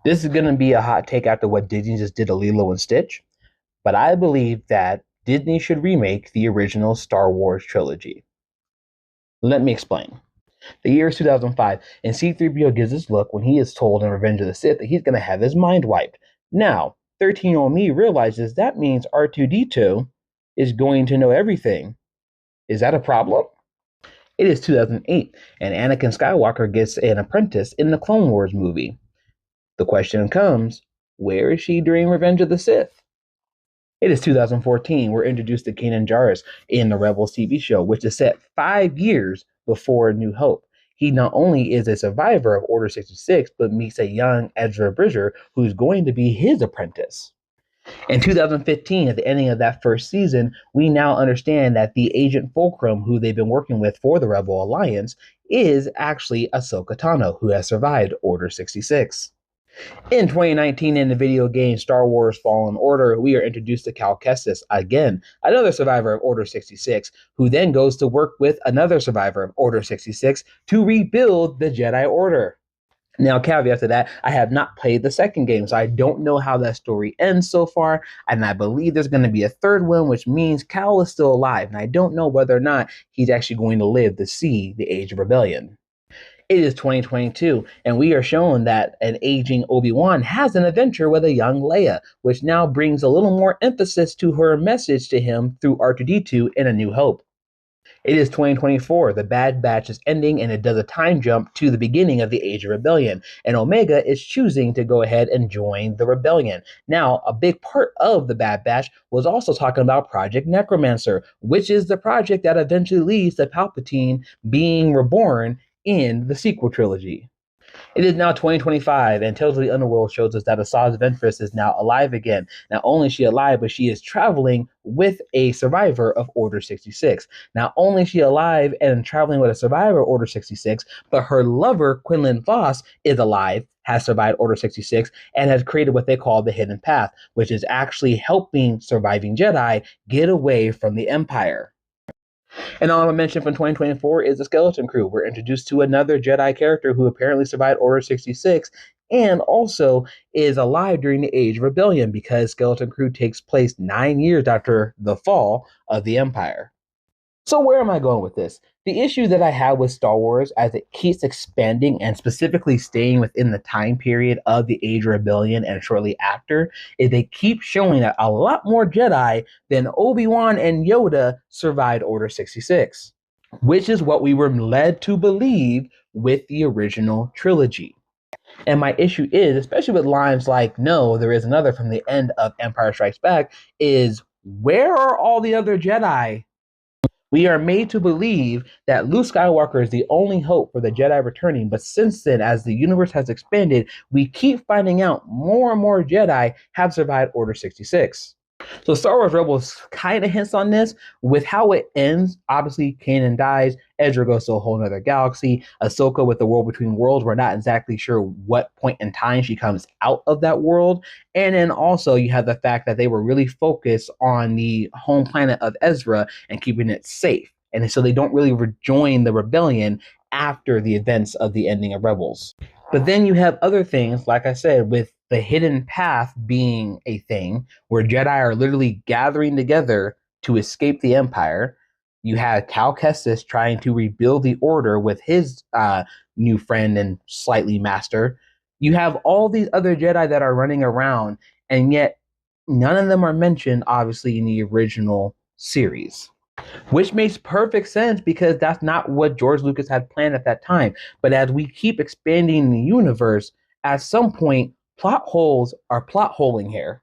This is going to be a hot take after what Disney just did to Lilo and Stitch, but I believe that Disney should remake the original Star Wars trilogy. Let me explain. The year is 2005, and C-3PO gives this look when he is told in Revenge of the Sith that he's going to have his mind wiped. Now, 13-year-old me realizes that means R2-D2 is going to know everything. Is that a problem? It is 2008, and Anakin Skywalker gets an apprentice in the Clone Wars movie. The question comes, where is she during Revenge of the Sith? It is 2014. We're introduced to Kanan Jarrus in the Rebels TV show, which is set 5 years before New Hope. He not only is a survivor of Order 66, but meets a young Ezra Bridger who's going to be his apprentice. In 2015, at the ending of that first season, we now understand that the Agent Fulcrum, who they've been working with for the Rebel Alliance, is actually Ahsoka Tano, who has survived Order 66. In 2019, in the video game Star Wars Fallen Order, we are introduced to Cal Kestis, again, another survivor of Order 66, who then goes to work with another survivor of Order 66 to rebuild the Jedi Order. Now, caveat to that, I have not played the second game, so I don't know how that story ends so far, and I believe there's going to be a third one, which means Cal is still alive, and I don't know whether or not he's actually going to live to see the Age of Rebellion. It is 2022, and we are shown that an aging Obi-Wan has an adventure with a young Leia, which now brings a little more emphasis to her message to him through R2-D2 in A New Hope. It is 2024, the Bad Batch is ending, and it does a time jump to the beginning of the Age of Rebellion, and Omega is choosing to go ahead and join the Rebellion. Now, a big part of the Bad Batch was also talking about Project Necromancer, which is the project that eventually leads to Palpatine being reborn in the sequel trilogy. It is now 2025, and Tales of the Underworld shows us that Asajj Ventress is now alive again. Not only is she alive, but she is traveling with a survivor of Order 66. Not only is she alive and traveling with a survivor of Order 66, but her lover, Quinlan Voss, is alive, has survived Order 66, and has created what they call the Hidden Path, which is actually helping surviving Jedi get away from the Empire. And all I'm going to mention from 2024 is the Skeleton Crew. We're introduced to another Jedi character who apparently survived Order 66 and also is alive during the Age of Rebellion because Skeleton Crew takes place 9 years after the fall of the Empire. So where am I going with this? The issue that I have with Star Wars as it keeps expanding and specifically staying within the time period of the Age of Rebellion and shortly after is they keep showing that a lot more Jedi than Obi-Wan and Yoda survived Order 66, which is what we were led to believe with the original trilogy. And my issue is, especially with lines like, no, there is another from the end of Empire Strikes Back, is where are all the other Jedi? We are made to believe that Luke Skywalker is the only hope for the Jedi returning, but since then, as the universe has expanded, we keep finding out more and more Jedi have survived Order 66. So Star Wars Rebels kind of hints on this with how it ends. Obviously, Kanan dies. Ezra goes to a whole other galaxy. Ahsoka with the World Between Worlds. We're not exactly sure what point in time she comes out of that world. And then also you have the fact that they were really focused on the home planet of Ezra and keeping it safe. And so they don't really rejoin the rebellion after the events of the ending of Rebels. But then you have other things, like I said, with the hidden path being a thing where Jedi are literally gathering together to escape the Empire. You have Cal Kestis trying to rebuild the Order with his new friend and slightly master. You have all these other Jedi that are running around, and yet none of them are mentioned, obviously, in the original series. Which makes perfect sense because that's not what George Lucas had planned at that time. But as we keep expanding the universe, at some point, plot holes are plot holing here.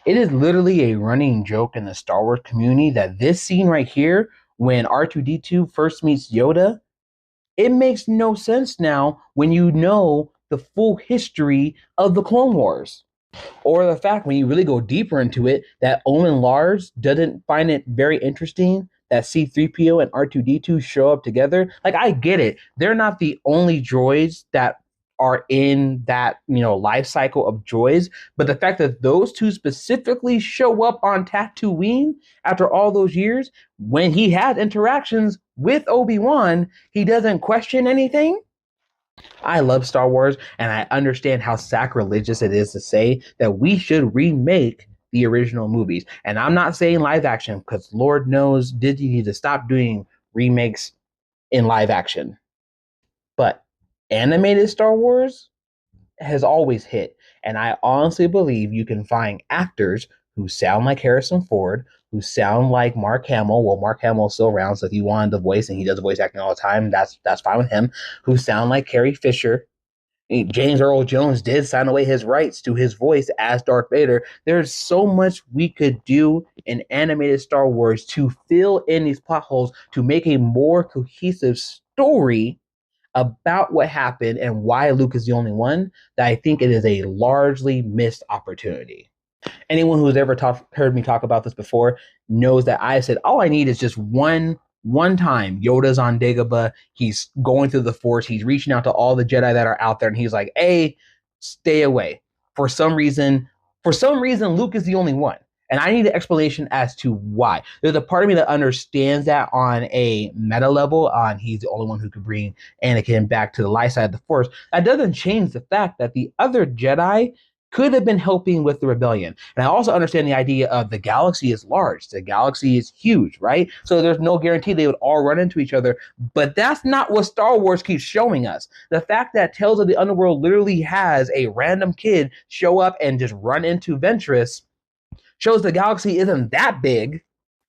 It is literally a running joke in the Star Wars community that this scene right here, when R2-D2 first meets Yoda, it makes no sense now when you know the full history of the Clone Wars. Or the fact when you really go deeper into it that Owen Lars doesn't find it very interesting that C-3PO and R2-D2 show up together. Like, I get it. They're not the only droids that are in that, life cycle of droids, but the fact that those two specifically show up on Tatooine after all those years, when he has interactions with Obi-Wan, he doesn't question anything. I love Star Wars, and I understand how sacrilegious it is to say that we should remake the original movies. And I'm not saying live action because Lord knows Disney needs to stop doing remakes in live action. But animated Star Wars has always hit. And I honestly believe you can find actors who sound like Harrison Ford, who sound like Mark Hamill. Well, Mark Hamill's still around, so if you wanted the voice and he does voice acting all the time, that's fine with him. Who sound like Carrie Fisher. James Earl Jones did sign away his rights to his voice as Darth Vader. There's so much we could do in animated Star Wars to fill in these plot holes to make a more cohesive story about what happened and why Luke is the only one, that I think it is a largely missed opportunity. Anyone who's ever heard me talk about this before knows that I said all I need is just one time. Yoda's on Dagobah. He's going through the Force. He's reaching out to all the Jedi that are out there, and he's like, "Hey, stay away." For some reason, Luke is the only one. And I need an explanation as to why. There's a part of me that understands that on a meta level, on he's the only one who could bring Anakin back to the light side of the Force. That doesn't change the fact that the other Jedi could have been helping with the rebellion. And I also understand the idea of the galaxy is large, the galaxy is huge, right? So there's no guarantee they would all run into each other. But that's not what Star Wars keeps showing us. The fact that Tales of the Underworld literally has a random kid show up and just run into Ventress shows the galaxy isn't that big.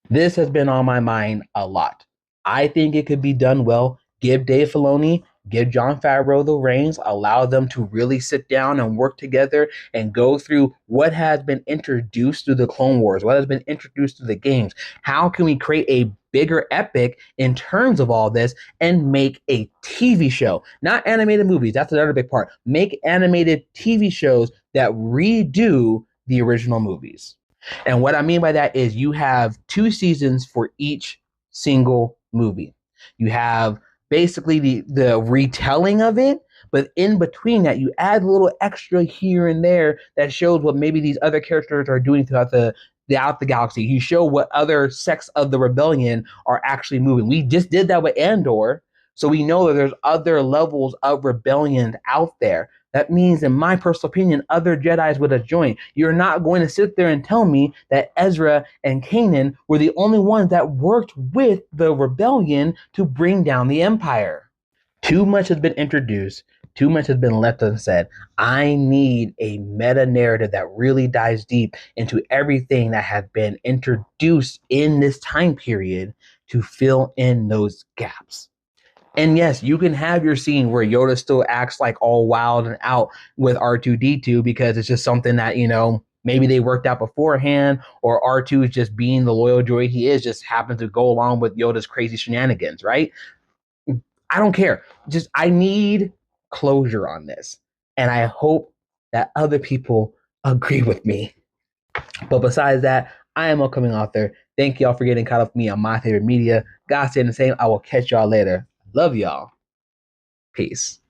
This has been on my mind a lot. I think it could be done well. Give Dave Filoni, give Jon Favreau the reins, allow them to really sit down and work together and go through what has been introduced through the Clone Wars, what has been introduced through the games. How can we create a bigger epic in terms of all this and make a TV show, not animated movies? That's another big part. Make animated TV shows that redo the original movies. And what I mean by that is you have 2 seasons for each single movie. You have basically the retelling of it, but in between that, you add a little extra here and there that shows what maybe these other characters are doing throughout the galaxy. You show what other sects of the rebellion are actually moving. We just did that with Andor, so we know that there's other levels of rebellion out there. That means, in my personal opinion, other Jedis would have joined. You're not going to sit there and tell me that Ezra and Kanan were the only ones that worked with the rebellion to bring down the Empire. Too much has been introduced. Too much has been left unsaid. I need a meta narrative that really dives deep into everything that has been introduced in this time period to fill in those gaps. And yes, you can have your scene where Yoda still acts like all wild and out with R2D2 because it's just something that, maybe they worked out beforehand, or R2 is just being the loyal droid he is, just happens to go along with Yoda's crazy shenanigans, right? I don't care. Just, I need closure on this. And I hope that other people agree with me. But besides that, I am a coming author. Thank y'all for getting caught up with me on my favorite media. God stay the same. I will catch y'all later. Love y'all. Peace.